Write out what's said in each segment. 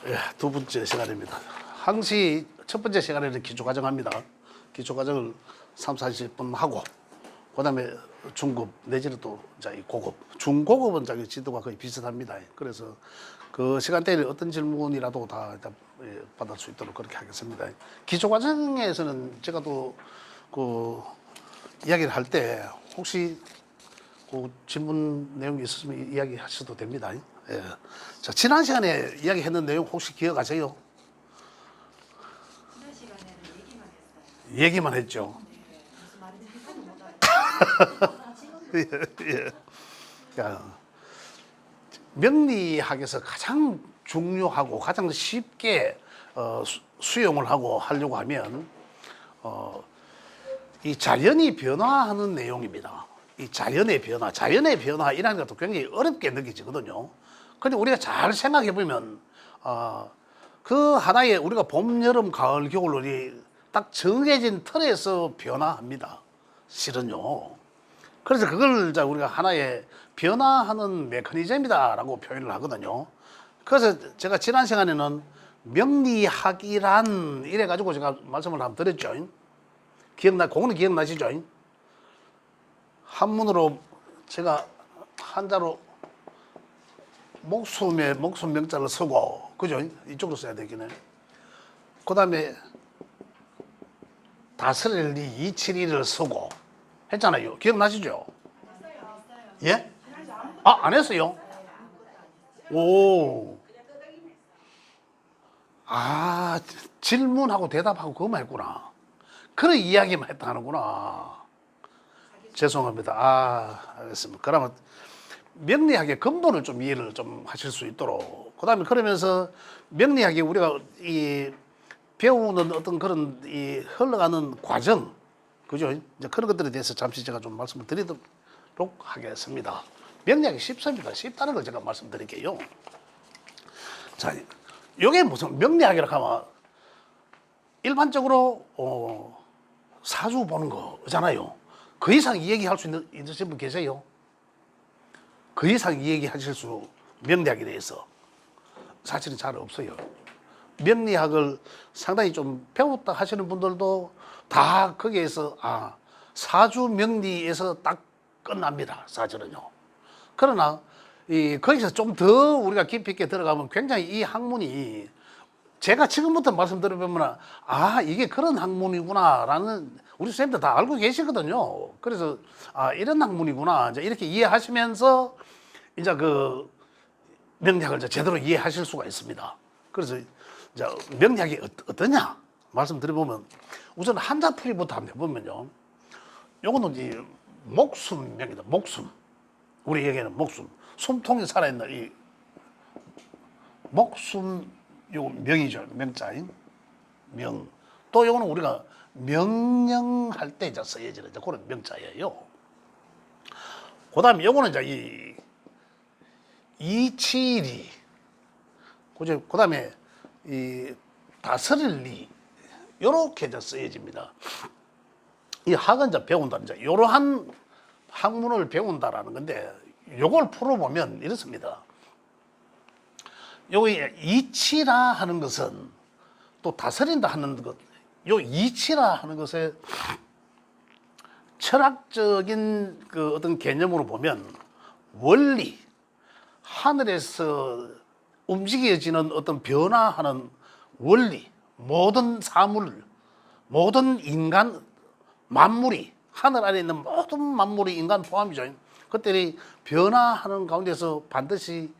예, 두 번째 시간입니다. 항시 첫 번째 시간에는 기초과정합니다. 기초과정을 3, 40분 하고, 그 다음에 중급 내지는 또 고급. 중고급은 지도가 거의 비슷합니다. 그래서 그 시간대에 어떤 질문이라도 다 받을 수 있도록 그렇게 하겠습니다. 기초과정에서는 제가 또 그 이야기를 할 때 혹시 그 질문 내용이 있으시면 이야기하셔도 됩니다. 예. 자, 지난 시간에 이야기했는 내용 혹시 기억하세요? 지난 시간에는 얘기만 했어요. 얘기만 했죠. 네, 무슨 말인지 하나도 못 알아요. 예. 야, 명리학에서 가장 중요하고 가장 쉽게 수용을 하고 하려고 하면 이 자연이 변화하는 내용입니다. 이 자연의 변화이라는 것도 굉장히 어렵게 느껴지거든요. 근데 우리가 잘 생각해 보면 그 하나의 우리가 봄, 여름, 가을, 겨울로 딱 정해진 틀에서 변화합니다. 실은요. 그래서 그걸 우리가 하나의 변화하는 메커니즘이다라고 표현을 하거든요. 그래서 제가 지난 시간에는 명리학이란 이래 가지고 제가 말씀을 한번 드렸죠. 그거는 기억나시죠? 한문으로 제가 한자로 목숨 명자를 쓰고, 그죠? 이쪽으로 써야 되겠네. 그 다음에 다스릴 리 이치리를 쓰고 했잖아요. 기억나시죠? 예? 안 했어요? 오. 질문하고 대답하고 그거만 했구나. 그런 이야기만 했다는구나. 죄송합니다. 알겠습니다. 그러면 명리학의 근본을 좀 이해를 좀 하실 수 있도록. 그 다음에 그러면서 명리학이 우리가 배우는 어떤 그런 흘러가는 과정, 그죠? 이제 그런 것들에 대해서 잠시 제가 좀 말씀을 드리도록 하겠습니다. 명리학이 쉽습니다. 쉽다는 걸 제가 말씀드릴게요. 자, 요게 무슨 명리학이라고 하면 일반적으로 사주 보는 거잖아요. 그 이상 이 얘기 할 수 있으신 분 계세요? 그 이상 이 얘기 하실 수, 명리학에 대해서 사실은 잘 없어요. 명리학을 상당히 좀 배웠다 하시는 분들도 다 거기에서 사주 명리에서 딱 끝납니다. 사주는요. 그러나 거기서 좀 더 우리가 깊이 있게 들어가면 굉장히 이 학문이 제가 지금부터 말씀드려보면 이게 그런 학문이구나라는 우리 선생님들 다 알고 계시거든요. 그래서 이런 학문이구나 이제 이렇게 이해하시면서 이제 그 명리학을 이제 제대로 이해하실 수가 있습니다. 그래서 이제 명리학이 어떠냐 말씀드려보면 우선 한자풀이부터 한번 해보면요. 요거는 이제 목숨명이다. 목숨. 우리 얘기는 목숨. 숨통이 살아있는 이 목숨 요 명이죠. 명자인 명. 또 요거는 우리가 명령할 때 이제 써야지는 그런 명자예요. 그다음에 요거는 이제 이치리. 그다음에 다스릴 리. 요렇게 이제 써야집니다. 이 학은 이제 배운다. 이제 요러한 학문을 배운다라는 건데 요걸 풀어보면 이렇습니다. 요 이치라 하는 것은 또 다스린다 하는 것, 요 이치라 하는 것에 철학적인 그 어떤 개념으로 보면 원리, 하늘에서 움직여지는 어떤 변화하는 원리, 모든 사물, 모든 인간, 만물이, 하늘 안에 있는 모든 만물이 인간 포함이죠. 그들이 변화하는 가운데서 반드시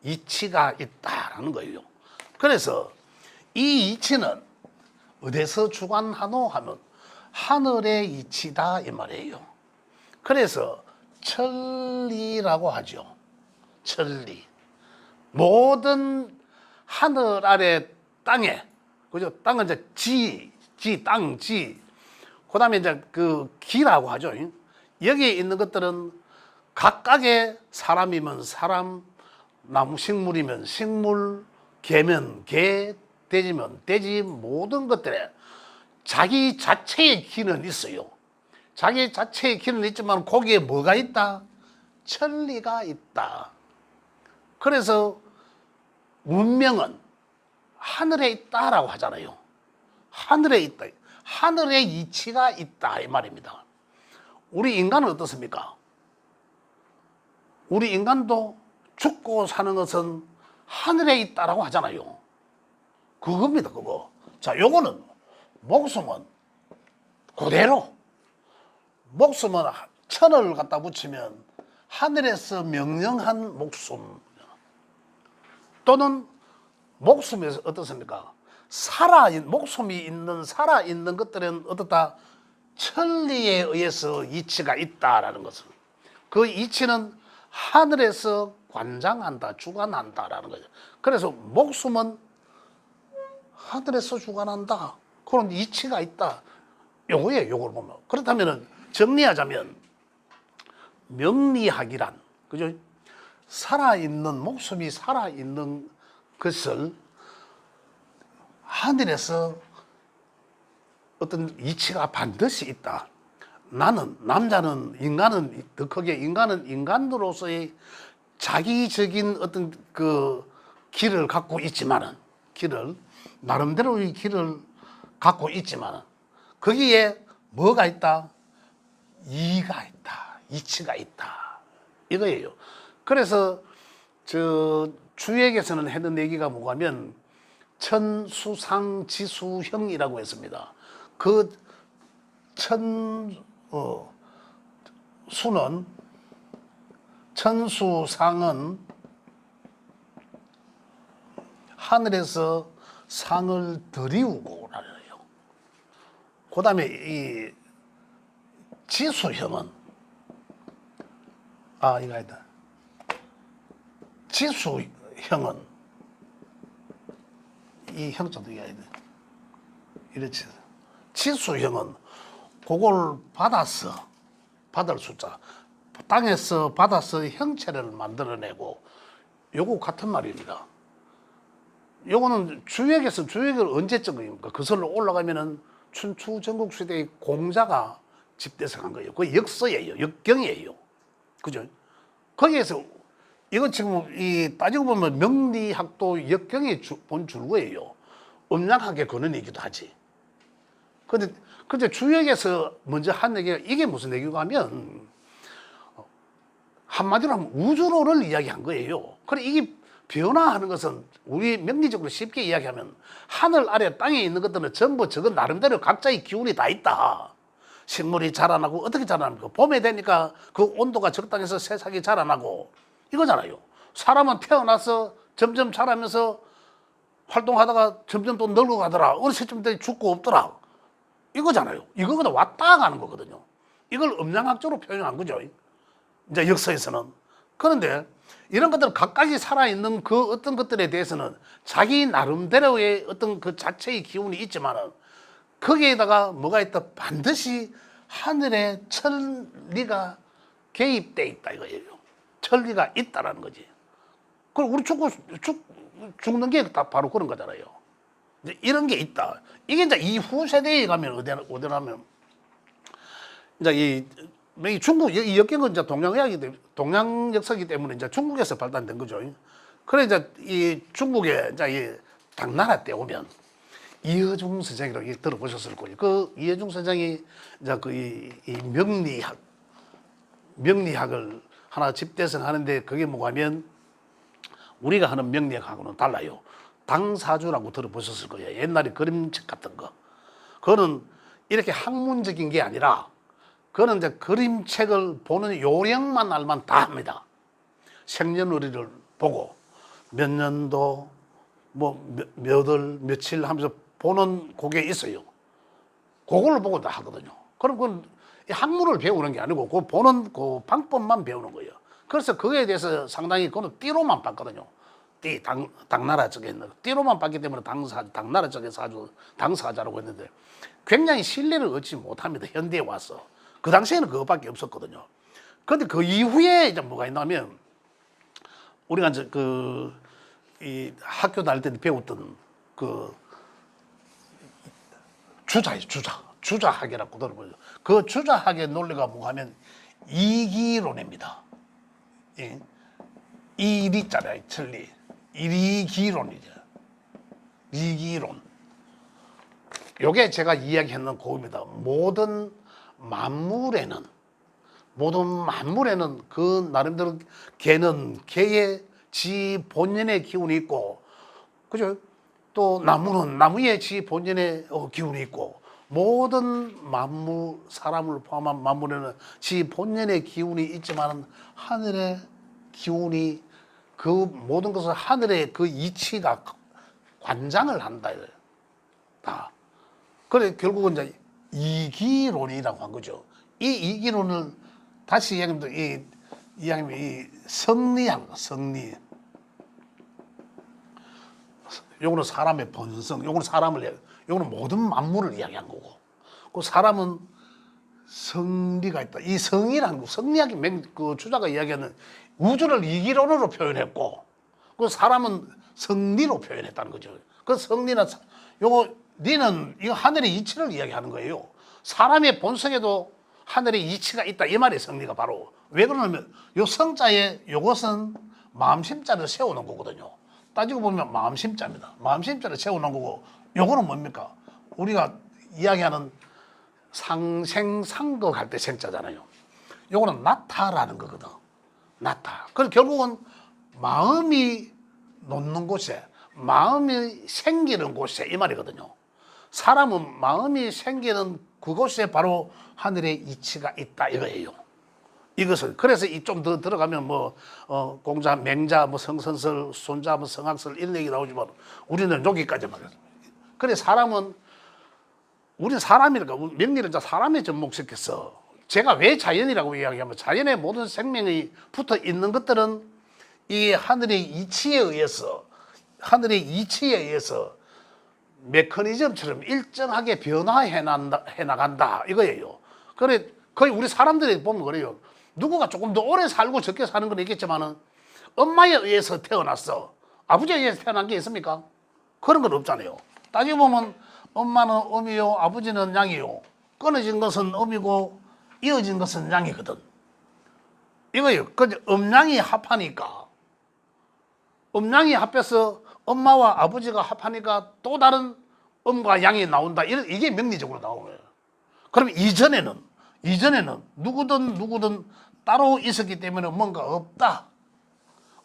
이치가 있다라는 거예요. 그래서 이 이치는 어디서 주관하노 하면 하늘의 이치다 이 말이에요. 그래서 천리라고 하죠. 천리. 모든 하늘 아래 땅에, 그죠? 땅은 이제 땅. 그 다음에 이제 그 기라고 하죠. 여기에 있는 것들은 각각의 사람이면 사람, 나무 식물이면 식물, 개면 개, 돼지면 돼지, 모든 것들에 자기 자체의 기는 있어요. 자기 자체의 기는 있지만 거기에 뭐가 있다? 천리가 있다. 그래서 운명은 하늘에 있다라고 하잖아요. 하늘에 있다. 하늘에 이치가 있다 이 말입니다. 우리 인간은 어떻습니까? 우리 인간도 죽고 사는 것은 하늘에 있다라고 하잖아요. 그겁니다, 그거. 자, 요거는 목숨은 그대로 목숨은 천을 갖다 붙이면 하늘에서 명령한 목숨 또는 목숨에서 어떻습니까? 목숨이 있는 살아있는 것들은 어떻다? 천리에 의해서 이치가 있다라는 것은 그 이치는 하늘에서 관장한다, 주관한다라는 거죠. 그래서 목숨은 하늘에서 주관한다. 그런 이치가 있다. 요거예요, 요걸 보면. 그렇다면 정리하자면 명리학이란, 그죠? 살아있는, 목숨이 살아있는 것을 하늘에서 어떤 이치가 반드시 있다. 남자는, 인간은, 더 크게 인간은 인간으로서의 자기적인 어떤 그 길을 갖고 있지만은, 나름대로의 길을 갖고 있지만은, 거기에 뭐가 있다? 이가 있다. 이치가 있다. 이거예요. 그래서 주역에서는 했던 얘기가 뭐냐면 천수상지수형이라고 했습니다. 그 천수상은 하늘에서 상을 들이우고 나요. 그 다음에 이 지수형은 이거 아니다. 지수형은 이 형자도 이게 아니다. 이렇지. 지수형은 그걸 받을 숫자, 땅에서 받아서 형체를 만들어내고 요거 같은 말입니다. 요거는 주역을 언제적입니까? 그슬로 올라가면은 춘추 전국시대의 공자가 집대성한 거예요. 그 역서예요. 역경이에요. 그죠? 거기에서 이건 지금 따지고 보면 명리학도 역경의 본 줄거예요. 음양학의 근원이기도 하지. 근데 주역에서 먼저 한 얘기가 이게 무슨 얘기가 하면 한마디로 하면 우주론을 이야기한 거예요. 그래 이게 변화하는 것은 우리 명리적으로 쉽게 이야기하면 하늘 아래 땅에 있는 것들은 전부 저건 나름대로 각자의 기운이 다 있다. 식물이 자라나고 어떻게 자라납니까? 봄에 되니까 그 온도가 적당해서 새싹이 자라나고 이거잖아요. 사람은 태어나서 점점 자라면서 활동하다가 점점 또 늙어가더라. 어느 시점 때 죽고 없더라. 이거잖아요. 이거보다 왔다 가는 거거든요. 이걸 음양학적으로 표현한 거죠. 이제 역사에서는. 그런데 이런 것들 각각이 살아있는 그 어떤 것들에 대해서는 자기 나름대로의 어떤 그 자체의 기운이 있지만은 거기에다가 뭐가 있다? 반드시 하늘의 천리가 개입돼 있다 이거예요. 천리가 있다라는 거지. 그럼 우리 죽는 게 다 바로 그런 거잖아요. 이제 이런 게 있다. 이게 이제 이후 세대에 가면 어디라면 이제 이 중국 이 역경은 이제 동양 역사이기 때문에 이제 중국에서 발달된 거죠. 그래 이제 이 중국에 이제 이 당나라 때 오면 이해중 선생이라고 들어보셨을 거예요. 그 이해중 선생이 이제 그 이 명리학을 하나 집대성하는데 그게 뭐냐면 우리가 하는 명리학하고는 달라요. 당사주라고 들어보셨을 거예요. 옛날에 그림책 같은 거. 그거는 이렇게 학문적인 게 아니라 그거는 이제 그림책을 보는 요령만 알면 다 합니다. 생년월일을 보고 몇 년도 몇 월 며칠 하면서 보는 그게 있어요. 그걸 보고 다 하거든요. 그럼 그건 학문을 배우는 게 아니고 그 보는 그 방법만 배우는 거예요. 그래서 그거에 대해서 상당히 그거는 띠로만 봤거든요. 당나라 쪽에 있는 띠로만 봤기 때문에 당나라 쪽에서 아주 당사자라고 했는데 굉장히 신뢰를 얻지 못합니다. 현대에 와서. 그 당시에는 그것밖에 없었거든요. 그런데 그 이후에 이제 뭐가 있냐면 우리가 이제 이 학교 다닐 때 배웠던 그 주자예요, 주자학이라고 들어보죠. 그 주자학의 논리가 뭐냐면 이기론입니다. 예. 일이 있잖아요. 천리. 이리기론이죠. 이기론. 요게 제가 이야기했는 그겁니다. 모든 만물에는 그 나름대로 개는 개의 지 본연의 기운이 있고, 그죠? 또 나무는 나무의 지 본연의 기운이 있고, 모든 만물, 사람을 포함한 만물에는 지 본연의 기운이 있지만 하늘의 기운이, 그 모든 것을 하늘의 그 이치가 관장을 한다. 다. 그래 결국은 이제 이기론이라고 한 거죠. 이 이기론을 다시 이야기하면 이 성리학, 성리. 요거는 사람의 본성, 요거는 모든 만물을 이야기한 거고. 그 사람은 성리가 있다. 이 성이라는 거, 성리학의 그 주자가 이야기하는 우주를 이기론으로 표현했고, 그 사람은 성리로 표현했다는 거죠. 그 성리는 니는 이거 하늘의 이치를 이야기하는 거예요. 사람의 본성에도 하늘의 이치가 있다. 이 말이 성리가 바로. 왜 그러냐면 요 성자에 요것은 마음심자를 세우는 거거든요. 따지고 보면 마음심자입니다. 마음심자를 세우는 거고, 요거는 뭡니까? 우리가 이야기하는 상생상극 할 때 생자잖아요. 요거는 나타라는 거거든. 나타. 그래서 결국은 마음이 놓는 곳에, 마음이 생기는 곳에, 이 말이거든요. 사람은 마음이 생기는 그곳에 바로 하늘의 이치가 있다 이거예요. 이것을 그래서 이 좀 더 들어가면 공자, 맹자, 성선설, 손자, 성학설 이런 얘기 나오지만 우리는 여기까지만 해요. 그래 우리는 사람이니까 명리를 사람에 접목시켰어. 제가 왜 자연이라고 이야기하면 자연의 모든 생명이 붙어 있는 것들은 이 하늘의 이치에 의해서 메커니즘처럼 일정하게 변화해 나간다 이거예요. 그래 거의 우리 사람들이 보면 그래요. 누구가 조금 더 오래 살고 적게 사는 건 있겠지만은 엄마에 의해서 태어났어. 아버지에 의해서 태어난 게 있습니까? 그런 건 없잖아요. 따지고 보면 엄마는 음이요, 아버지는 양이요. 끊어진 것은 음이고 이어진 것은 양이거든. 이거요. 그 음양이 합하니까, 음양이 합해서 엄마와 아버지가 합하니까 또 다른 음과 양이 나온다. 이게 명리적으로 나오는 거예요. 그럼 이전에는 누구든 따로 있었기 때문에 뭔가 없다.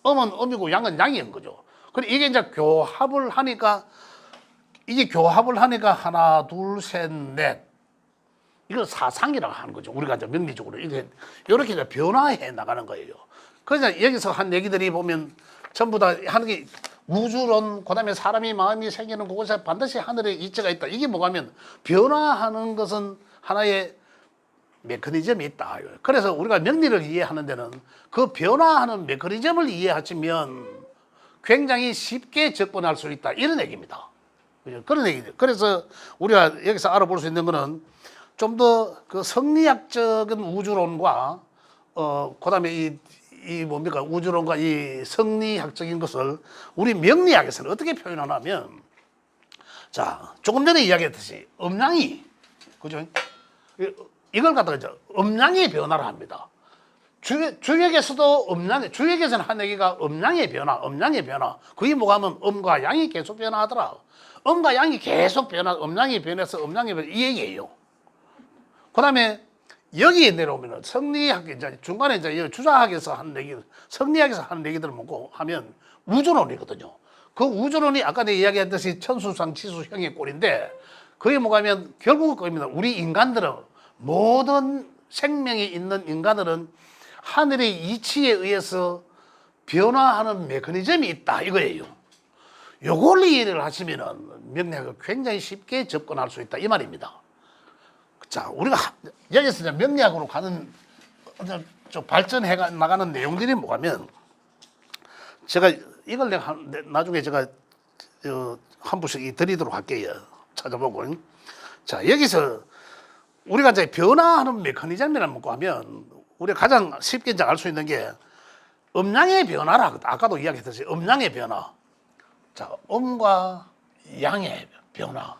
음은 음이고 양은 양인 거죠. 그래 이게 이제 교합을 하니까 하나, 둘, 셋, 넷. 이걸 사상이라고 하는 거죠. 우리가 이제 명리적으로 이렇게 이제 변화해 나가는 거예요. 그래서 여기서 한 얘기들이 보면 전부 다 하는 게 우주론, 그다음에 사람이 마음이 생기는 그곳에 반드시 하늘의 이치가 있다. 이게 뭐냐면 변화하는 것은 하나의 메커니즘이 있다. 그래서 우리가 명리를 이해하는 데는 그 변화하는 메커니즘을 이해하시면 굉장히 쉽게 접근할 수 있다. 이런 얘기입니다. 그런 얘기죠. 그래서 우리가 여기서 알아볼 수 있는 거는 좀 더 그 성리학적인 우주론과 그다음에 이 뭡니까 우주론과 이 성리학적인 것을 우리 명리학에서는 어떻게 표현하냐면, 자 조금 전에 이야기했듯이 음양이, 그죠? 이걸 갖다가 이제 음양의 변화를 합니다. 주역에서도 주역에서는 한 얘기가 음양의 변화. 그게 뭐가 하면 음과 양이 계속 변화하더라. 음과 양이 계속 음양이 변해서 이 얘기예요. 그 다음에 여기에 내려오면은 성리학, 이제 중간에 이제 주자학에서 하는 얘기, 성리학에서 하는 얘기들을 먹고 하면 우주론이거든요. 그 우주론이 아까 내가 이야기했듯이 천수상 지수형의 꼴인데, 그게 뭐냐면 결국은 그겁니다. 우리 인간들은, 모든 생명이 있는 인간들은 하늘의 이치에 의해서 변화하는 메커니즘이 있다 이거예요. 요걸 이해를 하시면은 명리학을 굉장히 쉽게 접근할 수 있다 이 말입니다. 자, 우리가 여기서 이제 명리학으로 가는 좀 발전해 나가는 내용들이 뭐냐면, 제가 이걸 내가 나중에 제가 한 부씩 드리도록 할게요. 찾아보고. 자, 여기서 우리가 이제 변화하는 메커니즘이라는 거 하면 우리가 가장 쉽게 이제 알 수 있는 게 음양의 변화라. 아까도 이야기했듯이 음양의 변화. 자, 음과 양의 변화.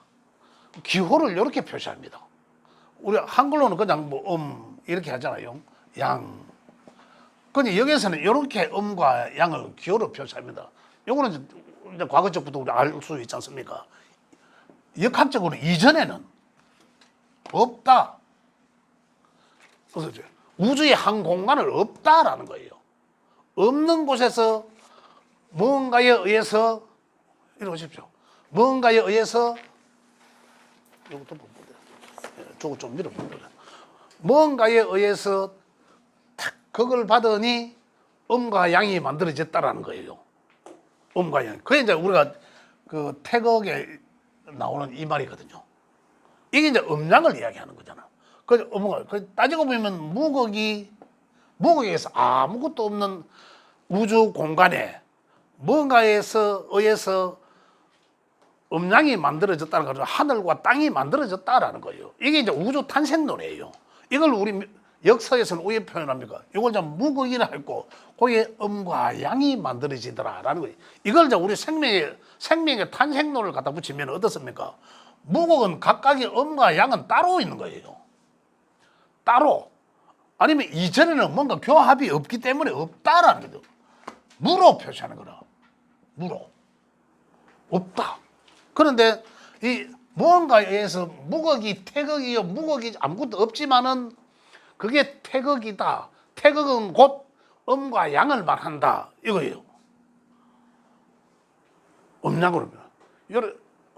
기호를 이렇게 표시합니다. 우리 한글로는 그냥 이렇게 하잖아요. 양, 근데 여기에서는 이렇게 음과 양을 기호로 표시합니다. 요거는 이제 과거적부터 우리 알 수 있지 않습니까? 역학적으로 이전에는 없다. 그래서 우주의 한 공간을 없다라는 거예요. 없는 곳에서 뭔가에 의해서 이리 오십시오. 뭔가에 의해서 이것도 못 보래. 저거 좀 밀어보래. 뭔가에 의해서 탁 그걸 받으니 음과 양이 만들어졌다라는 거예요. 음과 양. 그게 이제 우리가 그 태극에 나오는 이 말이거든요. 이게 이제 음양을 이야기하는 거잖아. 그 따지고 보면 무극에서 아무것도 없는 우주 공간에 뭔가에서 의해서 음양이 만들어졌다는 거죠. 하늘과 땅이 만들어졌다라는 거예요. 이게 이제 우주 탄생론이에요. 이걸 우리 역사에서는 어떻게 표현합니까? 이걸 좀 무극이라 했고, 거기에 음과 양이 만들어지더라라는 거예요. 이걸 이제 우리 생명의 탄생론을 갖다 붙이면 어떻습니까? 무극은 각각의 음과 양은 따로 있는 거예요. 따로. 아니면 이전에는 뭔가 교합이 없기 때문에 없다라는 거죠. 무로 표시하는 거라. 무로. 없다. 그런데 이 무언가에 의해서 무극이 태극이요, 무극이 아무것도 없지만은 그게 태극이다. 태극은 곧 음과 양을 말한다. 이거예요. 음양으로.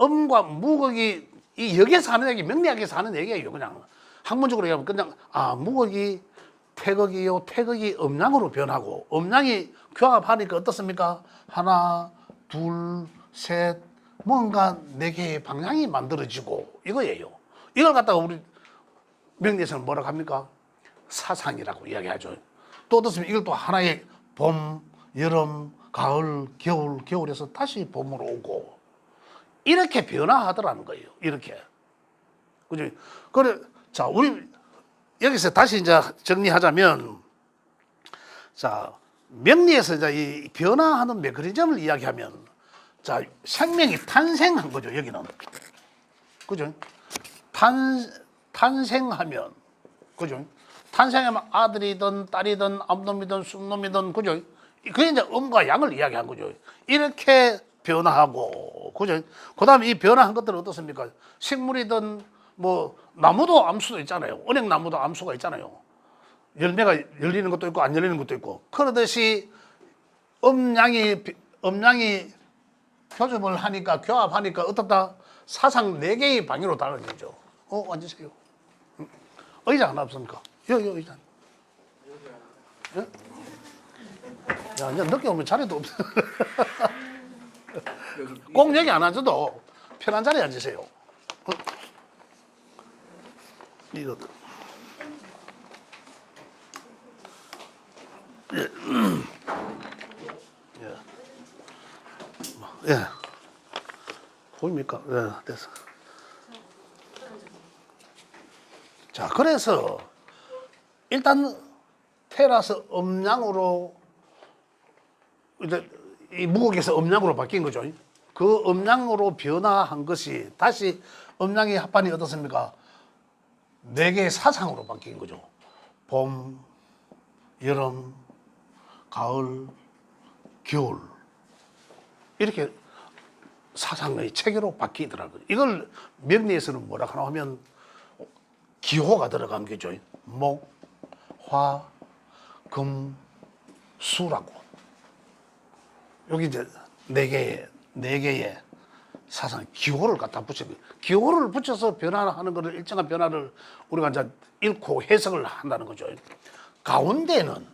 음과 무극이 이 역에서 하는 얘기, 명리학에서 하는 얘기예요. 그냥 학문적으로 얘기하면 그냥 무극이 태극이요, 태극이 음양으로 변하고 음양이 교합하니까 어떻습니까? 하나, 둘, 셋, 뭔가 네 개의 방향이 만들어지고 이거예요. 이걸 갖다가 우리 명리에서는 뭐라고 합니까? 사상이라고 이야기하죠. 또 어떻습니까? 이걸 또 하나의 봄, 여름, 가을, 겨울, 겨울에서 다시 봄으로 오고 이렇게 변화하더라는 거예요. 이렇게. 그죠? 그래, 자, 우리 여기서 다시 이제 정리하자면, 자, 명리에서 이제 이 변화하는 메커니즘을 이야기하면, 자, 생명이 탄생한 거죠, 여기는. 그죠? 탄생하면, 그죠? 탄생하면 아들이든 딸이든 암놈이든 쑥놈이든, 그죠? 그게 이제 음과 양을 이야기한 거죠. 이렇게 변화하고, 그죠? 그 다음에 이 변화한 것들은 어떻습니까? 식물이든, 뭐, 나무도 암수도 있잖아요. 은행나무도 암수가 있잖아요. 열매가 열리는 것도 있고, 안 열리는 것도 있고. 그러듯이 음양이 교접을 하니까, 교합하니까 어떻다? 사상 4개의 방향으로 달라지죠. 앉으세요. 의자 하나 없습니까? 여기 의자. 예? 야, 이제 늦게 오면 자리도 없어. 꼭 여기 안 앉아도 편한 자리에 앉으세요. 이거. 예. 예. 보입니까? 예, 됐어. 자, 그래서 일단 테라스 음양으로 이제 이 무극에서 음양으로 바뀐 거죠. 그 음양으로 변화한 것이 다시 음양의 합반이 어떻습니까? 4개의 사상으로 바뀐 거죠. 봄, 여름, 가을, 겨울. 이렇게 사상의 체계로 바뀌더라고요. 이걸 명리에서는 뭐라 하나 하면 기호가 들어간 거죠. 목, 화, 금, 수라고. 여기 이제 4개의 사상, 기호를 갖다 붙여요. 기호를 붙여서 변화하는 것을 일정한 변화를 우리가 이제 읽고 해석을 한다는 거죠. 가운데는,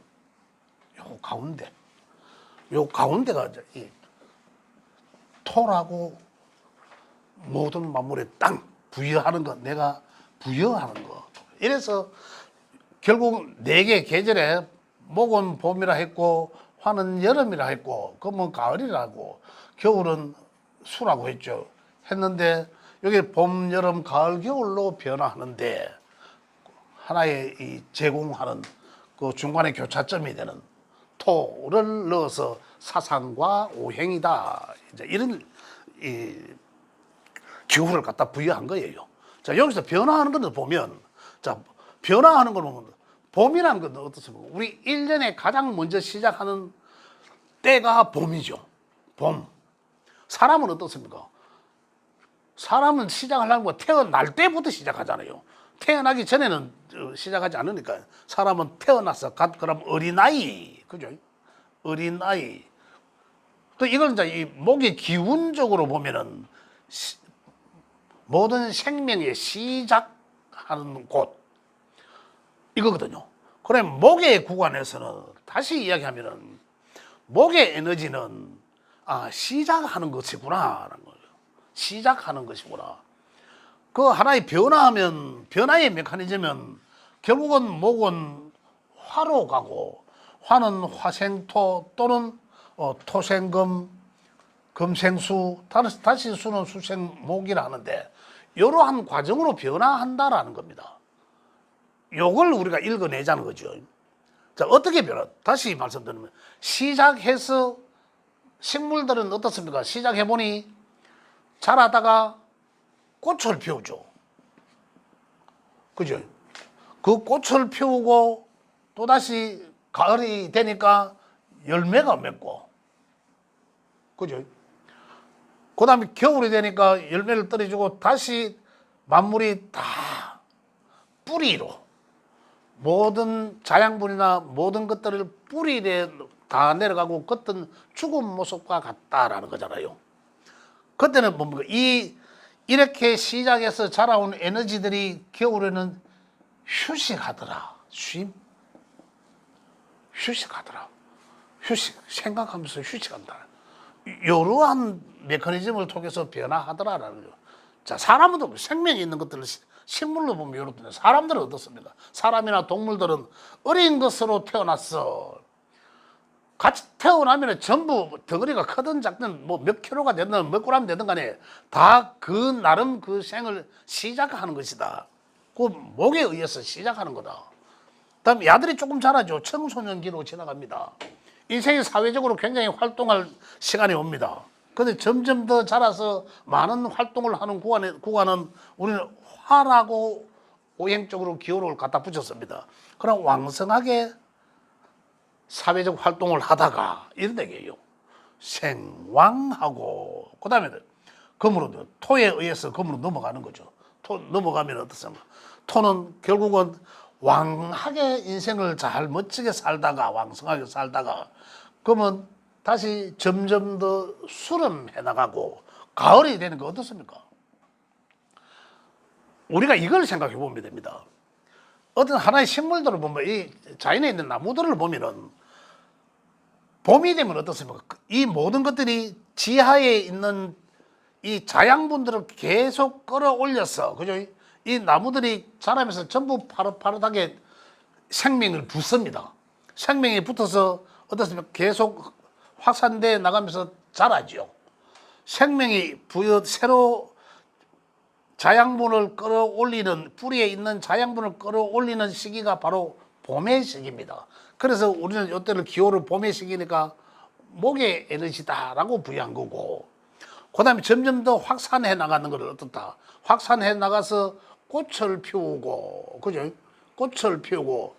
요 가운데가 이제 이 토라고 모든 만물에 땅, 부여하는 것, 내가 부여하는 것. 이래서 결국 4개 계절에 목은 봄이라 했고, 화는 여름이라 했고, 금은 가을이라고, 겨울은 수라고 했는데, 여기 봄, 여름, 가을, 겨울로 변화하는데, 하나의 이 제공하는 그 중간에 교차점이 되는 토를 넣어서 사상과 오행이다. 이제 이런 이 기호를 갖다 부여한 거예요. 자, 여기서 변화하는 것을 보면, 자, 변화하는 거는 봄이라는 건 어떻습니까? 우리 1년에 가장 먼저 시작하는 때가 봄이죠. 봄. 사람은 어떻습니까? 사람은 시작하려는 거 태어날 때부터 시작하잖아요. 태어나기 전에는 시작하지 않으니까 사람은 태어나서 그럼 어린아이, 그죠? 어린아이. 또 이걸 이제 이 목의 기운적으로 보면은 모든 생명의 시작하는 곳 이거거든요. 그래 목의 구간에서는 다시 이야기하면은 목의 에너지는 시작하는 것이구나라는 거예요. 시작하는 것이구나. 그 하나의 변화의 메커니즘은 결국은 목은 화로 가고 화는 화생토 또는 토생금, 금생수, 다시 수는 수생목이라 하는데 이러한 과정으로 변화한다라는 겁니다. 요걸 우리가 읽어내자는 거죠. 자, 어떻게 변화? 다시 말씀드리면 시작해서 식물들은 어떻습니까? 시작해보니 자라다가 꽃을 피우죠. 그죠? 그 꽃을 피우고 또다시 가을이 되니까 열매가 맺고, 그죠? 그 다음에 겨울이 되니까 열매를 떨어주고 다시 만물이 다 뿌리로 모든 자양분이나 모든 것들을 뿌리에 다 내려가고 그것은 죽은 모습과 같다라는 거잖아요. 그때는 뭡니까? 이렇게 시작해서 자라온 에너지들이 겨울에는 휴식하더라. 휴식하더라. 생각하면서 휴식한다. 이러한 메커니즘을 통해서 변화하더라라는 거죠. 자, 사람도 생명이 있는 것들을 식물로 보면 이렇거든요. 사람들은 어떻습니까? 사람이나 동물들은 어린 것으로 태어났어. 같이 태어나면 전부 덩어리가 크든 작든 뭐 몇 킬로가 되든 몇 그램 되든 간에 다 그 나름 그 생을 시작하는 것이다. 그 목에 의해서 시작하는 거다. 그다음 야들이 조금 자라죠. 청소년기로 지나갑니다. 인생이 사회적으로 굉장히 활동할 시간이 옵니다. 그런데 점점 더 자라서 많은 활동을 하는 구간은 우리는 화라고 오행적으로 기호를 갖다 붙였습니다. 그럼 왕성하게 사회적 활동을 하다가 이런 얘기예요. 생왕하고 그다음에 금으로 토에 의해서 금으로 넘어가는 거죠. 토 넘어가면 어떻습니까? 토는 결국은 왕하게 인생을 잘 멋지게 살다가 왕성하게 살다가 그러면 다시 점점 더 수렴해 나가고 가을이 되는 거 어떻습니까? 우리가 이걸 생각해 보면 됩니다. 어떤 하나의 식물들을 보면 이 자연에 있는 나무들을 보면은 봄이 되면 어떻습니까? 이 모든 것들이 지하에 있는 이 자양분들을 계속 끌어올려서 그죠? 이 나무들이 자라면서 전부 파릇파릇하게 생명을 붓습니다. 생명이 붙어서 어떻습니까? 계속 확산돼 나가면서 자라죠. 생명이 새로 자양분을 끌어올리는 뿌리에 있는 자양분을 끌어올리는 시기가 바로 봄의 시기입니다. 그래서 우리는 이때를 기호를 봄의 시기니까 목의 에너지다라고 부여한 거고 그 다음에 점점 더 확산해 나가는 것을 어떻다. 확산해 나가서 꽃을 피우고 그죠? 꽃을 피우고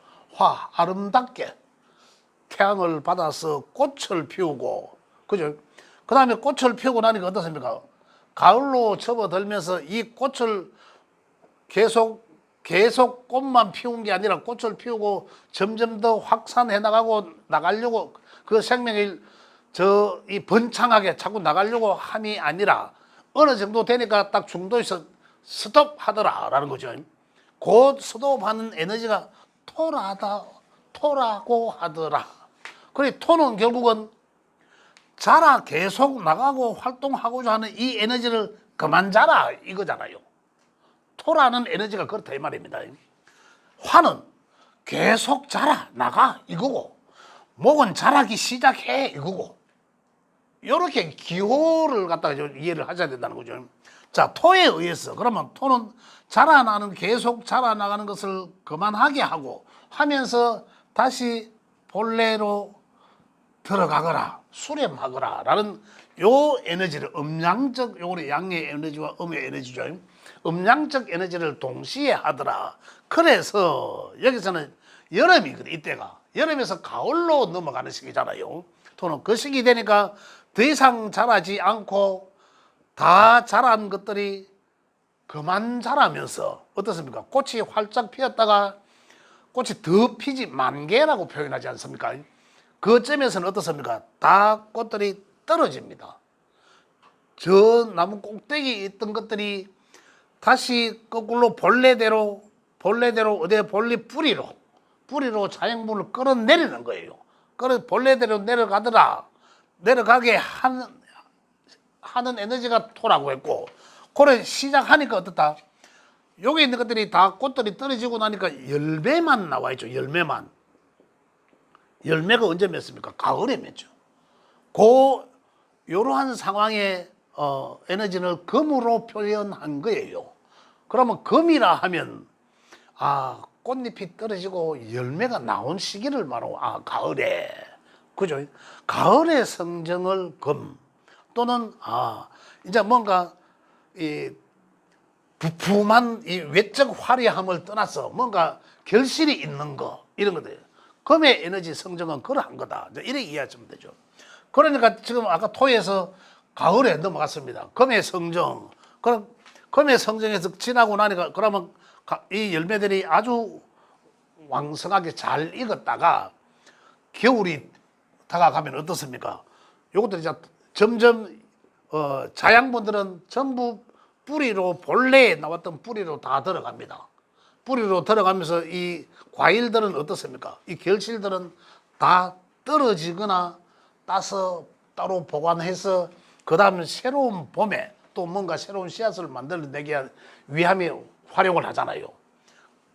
아름답게 태양을 받아서 꽃을 피우고 그죠? 그 다음에 꽃을 피우고 나니까 어떻습니까? 가을로 접어들면서 이 꽃을 계속 꽃만 피운 게 아니라 꽃을 피우고 점점 더 확산해 나가려고 그 생명을 이 번창하게 자꾸 나가려고 함이 아니라 어느 정도 되니까 딱 중도에서 스톱하더라라는 거죠. 곧 스톱하는 에너지가 토라고 하더라. 그래 토는 결국은 계속 나가고 활동하고자 하는 이 에너지를 그만 자라 이거잖아요. 토라는 에너지가 그렇다 이 말입니다. 화는 계속 나가 이거고 목은 자라기 시작해 이거고 이렇게 기호를 갖다가 이해를 하셔야 된다는 거죠. 자, 토에 의해서 그러면 토는 계속 자라나가는 것을 그만하게 하면서 다시 본래로 들어가거라 수렴하거라 라는 요 에너지를 요거는 양의 에너지와 음의 에너지죠. 음양적 에너지를 동시에 하더라. 그래서 여기서는 여름이거든. 이때가 여름에서 가을로 넘어가는 시기잖아요. 토는 그 시기 되니까 더 이상 자라지 않고 다 자란 것들이 그만 자라면서 어떻습니까? 꽃이 활짝 피었다가 꽃이 더 피지 만개라고 표현하지 않습니까? 그 점에서는 어떻습니까? 다 꽃들이 떨어집니다. 저 나무 꼭대기에 있던 것들이 다시 거꾸로 본래대로 어디 본래 뿌리로 자연분을 끌어내리는 거예요. 본래대로 내려가게 하는 에너지가 토라고 했고, 그래 시작하니까 어떻다? 여기 있는 것들이 다 꽃들이 떨어지고 나니까 열매만 나와 있죠. 열매만. 열매가 언제 맺습니까? 가을에 맺죠. 이러한 상황에 에너지를 금으로 표현한 거예요. 그러면 금이라 하면 꽃잎이 떨어지고 열매가 나온 시기를 말하고 가을에, 그죠? 가을의 성정을 금 또는 이제 뭔가 이 부품한 이 외적 화려함을 떠나서 뭔가 결실이 있는 거 이런 것들. 금의 에너지 성정은 그러한 거다. 이렇게 이해하시면 되죠. 그러니까 지금 아까 토에서 가을에 넘어갔습니다. 금의 성정. 그럼 금의 성정에서 지나고 나니까 그러면 이 열매들이 아주 왕성하게 잘 익었다가 겨울이 다가가면 어떻습니까? 요것들이 이제 점점 자양분들은 전부 뿌리로 본래에 나왔던 뿌리로 다 들어갑니다. 뿌리로 들어가면서 이 과일들은 어떻습니까? 이 결실들은 다 떨어지거나 따서 따로 보관해서 그 다음에 새로운 봄에 또 뭔가 새로운 씨앗을 만들어내기 위함에 활용을 하잖아요.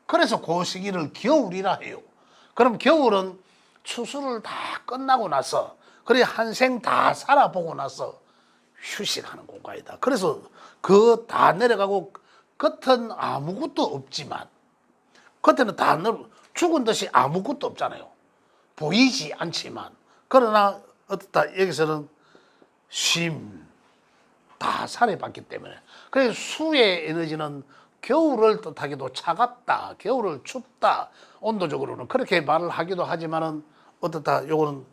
그래서 그 시기를 겨울이라 해요. 그럼 겨울은 추수를 다 끝나고 나서 그래 한생 다 살아보고 나서 휴식하는 공간이다. 그래서 그 다 내려가고 겉은 아무것도 없지만 겉에는 다 죽은 듯이 아무것도 없잖아요. 보이지 않지만 그러나 어떻다 여기서는 쉼 다 살해봤기 때문에 그래서 수의 에너지는 겨울을 뜻하기도 차갑다, 겨울을 춥다, 온도적으로는 그렇게 말을 하기도 하지만은 어떻다 요거는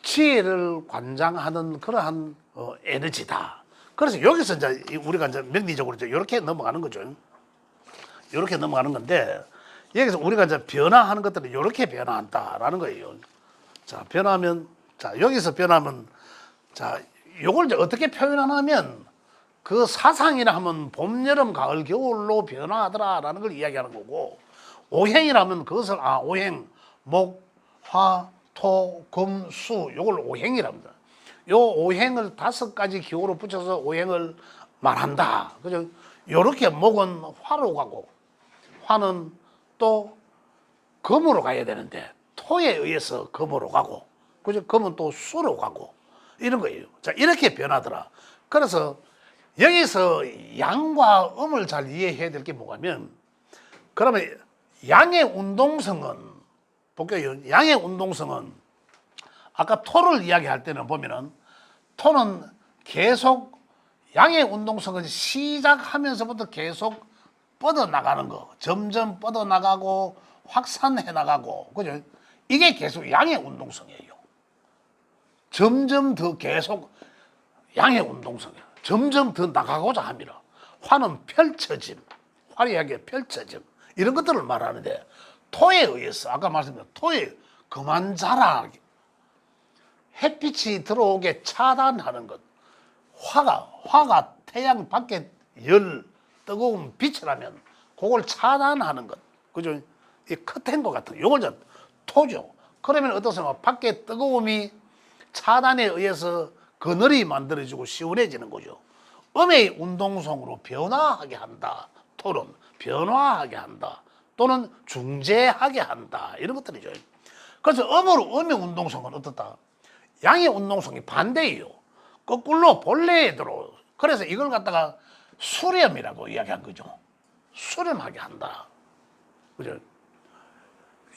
지혜를 관장하는 그러한 에너지다. 그래서 여기서 이제 우리가 이제 명리적으로 이제 이렇게 넘어가는 거죠. 이렇게 넘어가는 건데 여기서 우리가 이제 변화하는 것들은 이렇게 변화한다라는 거예요. 자, 변하면 자 여기서 변하면 자 요걸 이제 어떻게 표현하냐면 그 사상이라 하면 봄, 여름, 가을, 겨울로 변화하더라라는 걸 이야기하는 거고 오행이라면 그것을 오행 목, 화, 토, 금, 수 요걸 오행이랍니다. 요 오행을 5가지 기호로 붙여서 오행을 말한다. 그죠? 요렇게 목은 화로 가고 화는 또 금으로 가야 되는데 토에 의해서 금으로 가고 그죠? 금은 또 수로 가고 이런 거예요. 자, 이렇게 변하더라. 그래서 여기서 양과 음을 잘 이해해야 될 게 뭐냐면 그러면 양의 운동성은 볼게요. 양의 운동성은 아까 토를 이야기할 때는 보면은 토는 계속 양의 운동성은 시작하면서부터 계속 뻗어나가는 거. 점점 뻗어나가고 확산해 나가고 그죠? 이게 계속 양의 운동성이에요. 점점 더 계속 양의 운동성이에요. 점점 더 나가고자 합니다. 화는 펼쳐짐, 화려하게 펼쳐짐 이런 것들을 말하는데 토에 의해서 아까 말씀드린 토에 그만 자라 햇빛이 들어오게 차단하는 것. 화가 태양 밖에 뜨거운 빛이라면 그걸 차단하는 것. 그죠? 이 커튼과 같은 요걸 토죠. 그러면 어떻습니까? 밖에 뜨거움이 차단에 의해서 그늘이 만들어지고 시원해지는 거죠. 음의 운동성으로 변화하게 한다. 토는 변화하게 한다. 또는 중재하게 한다. 이런 것들이죠. 그래서 음의 운동성은 어떻다? 양의 운동성이 반대예요. 거꾸로 본래에 들어. 그래서 이걸 갖다가 수렴이라고 이야기한 거죠. 수렴하게 한다. 그죠?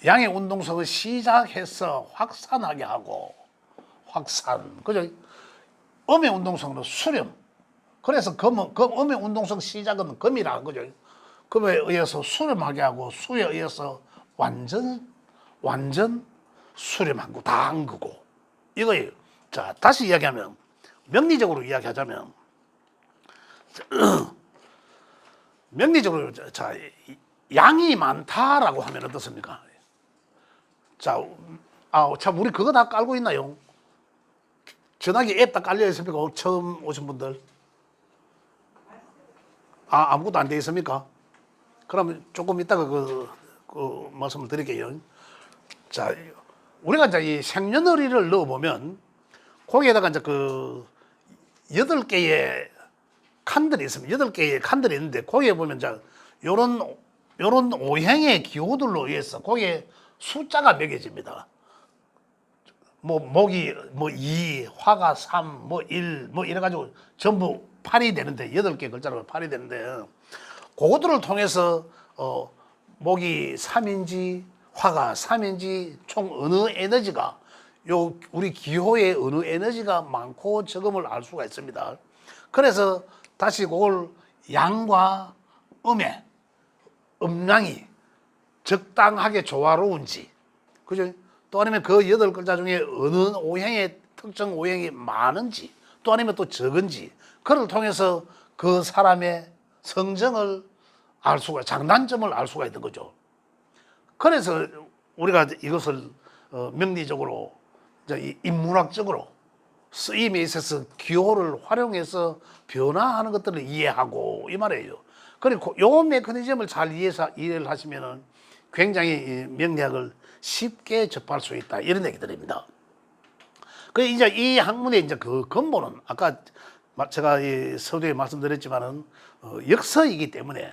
양의 운동성을 시작해서 확산하게 하고 확산. 그죠? 음의 운동성으로 수렴. 그래서 음의 운동성 시작은 금이라는 거죠. 금에 의해서 수렴하게 하고 수에 의해서 완전 수렴한 거, 다 한 거고. 이거예요. 자, 다시 이야기하면, 명리적으로 이야기하자면, 명리적으로, 자, 양이 많다라고 하면 어떻습니까? 자, 참, 우리 그거 다 깔고 있나요? 전화기 앱 다 깔려 있습니까? 처음 오신 분들. 아무것도 안 돼 있습니까? 그러면 조금 이따가 그 말씀을 드릴게요. 자, 우리가 이제 이 생년월일을 넣어보면, 거기에다가 이제 그 8개의 칸들이 있습니다. 8개의 칸들이 있는데, 거기에 보면 이제 요런 오행의 기호들로 의해서 거기에 숫자가 매겨집니다. 뭐, 목이, 2, 화가 3, 1, 이래가지고 전부 8이 되는데, 8개 글자로 8이 되는데, 그것들을 통해서, 목이 3인지, 화가 3인지, 총 어느 에너지가, 우리 기호의 어느 에너지가 많고 적음을 알 수가 있습니다. 그래서 다시 그걸 양과 음양이 적당하게 조화로운지, 그죠? 또 아니면 그 8글자 중에 어느 오행의 특정 오행이 많은지, 또 아니면 또 적은지, 그걸 통해서 그 사람의 성정을 알 수가, 장단점을 알 수가 있는 거죠. 그래서 우리가 이것을 명리적으로, 인문학적으로 쓰임에 있어서 기호를 활용해서 변화하는 것들을 이해하고 이 말이에요. 그리고 요 메커니즘을 잘 이해를 하시면은 굉장히 명리학을 쉽게 접할 수 있다, 이런 얘기들입니다. 그 이제 이 학문의 이제 그 근본은 아까 제가 서두에 말씀드렸지만은 역서이기 때문에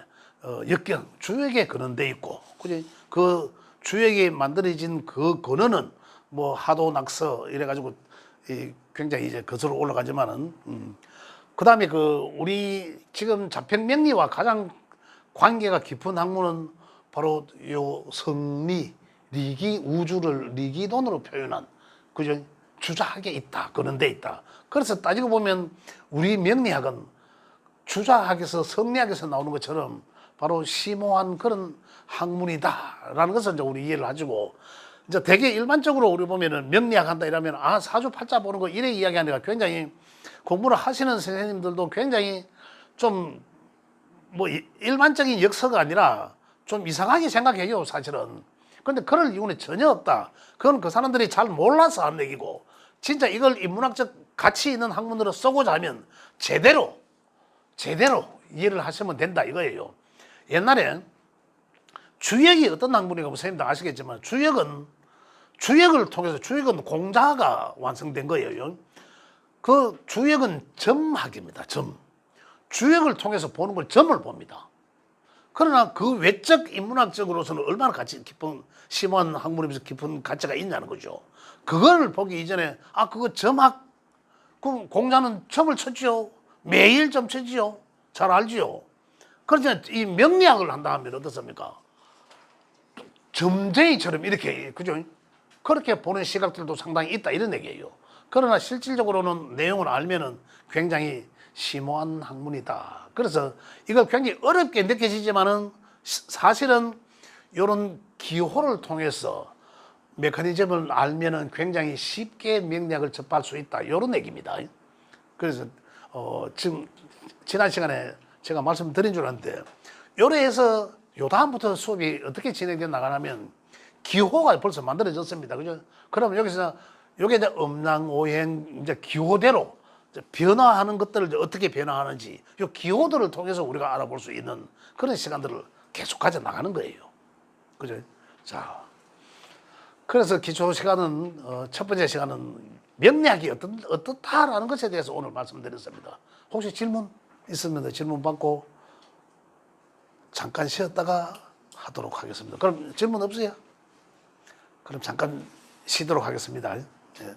역경 주역에 근원돼 있고, 그 주역이 만들어진 그 근원은 뭐 하도 낙서 이래가지고 굉장히 이제 거슬러 올라가지만은 그 다음에 우리 지금 자평명리와 가장 관계가 깊은 학문은 바로 요 성리, 리기, 우주를 리기론으로 표현한, 그죠? 주자학에 있다, 그런 데 있다. 그래서 따지고 보면 우리 명리학은 주자학에서, 성리학에서 나오는 것처럼 바로 심오한 그런 학문이다라는 것을 이제 우리 이해를 가지고, 이제 되게 일반적으로 우리 보면은 명리학 한다 이러면 사주팔자 보는 거 이래 이야기하니까 굉장히 공부를 하시는 선생님들도 굉장히 좀 뭐 일반적인 역서가 아니라 좀 이상하게 생각해요, 사실은. 근데 그럴 이유는 전혀 없다. 그건 그 사람들이 잘 몰라서 하는 얘기고, 진짜 이걸 인문학적 가치 있는 학문으로 쓰고자 하면 제대로 이해를 하시면 된다, 이거예요. 옛날에 주역이 어떤 학문이고 선생님도 아시겠지만, 주역을 통해서, 주역은 공자가 완성된 거예요. 그 주역은 점학입니다, 점. 주역을 통해서 보는 걸 점을 봅니다. 그러나 그 외적 인문학적으로서는 얼마나 가치 깊은, 심오한 학문이면서 깊은 가치가 있냐는 거죠. 그걸 보기 이전에 그거 점학, 그럼 공자는 점을 쳤지요. 매일 점 쳤지요. 잘 알지요. 그렇지만 이 명리학을 한다 하면 어떻습니까? 점쟁이처럼 이렇게, 그죠? 그렇게 보는 시각들도 상당히 있다, 이런 얘기예요. 그러나 실질적으로는 내용을 알면은 굉장히 심오한 학문이다. 그래서 이걸 굉장히 어렵게 느껴지지만은 사실은 이런 기호를 통해서 메커니즘을 알면은 굉장히 쉽게 명리학을 접할 수 있다, 이런 얘기입니다. 그래서 지금 지난 시간에 제가 말씀드린 줄 아는데, 요래해서 요 다음부터 수업이 어떻게 진행돼 나가냐면 기호가 벌써 만들어졌습니다, 그죠? 그러면 여기서 요게 이제 음양 오행 이제 기호대로 변화하는 것들을 어떻게 변화하는지, 요 기호들을 통해서 우리가 알아볼 수 있는 그런 시간들을 계속 가져 나가는 거예요, 그죠? 자, 그래서 기초 시간은 첫 번째 시간은 명리학이 어떻다라는 것에 대해서 오늘 말씀드렸습니다. 혹시 질문 있으면 질문 받고 잠깐 쉬었다가 하도록 하겠습니다. 그럼 질문 없어요? 그럼 잠깐 쉬도록 하겠습니다. 예.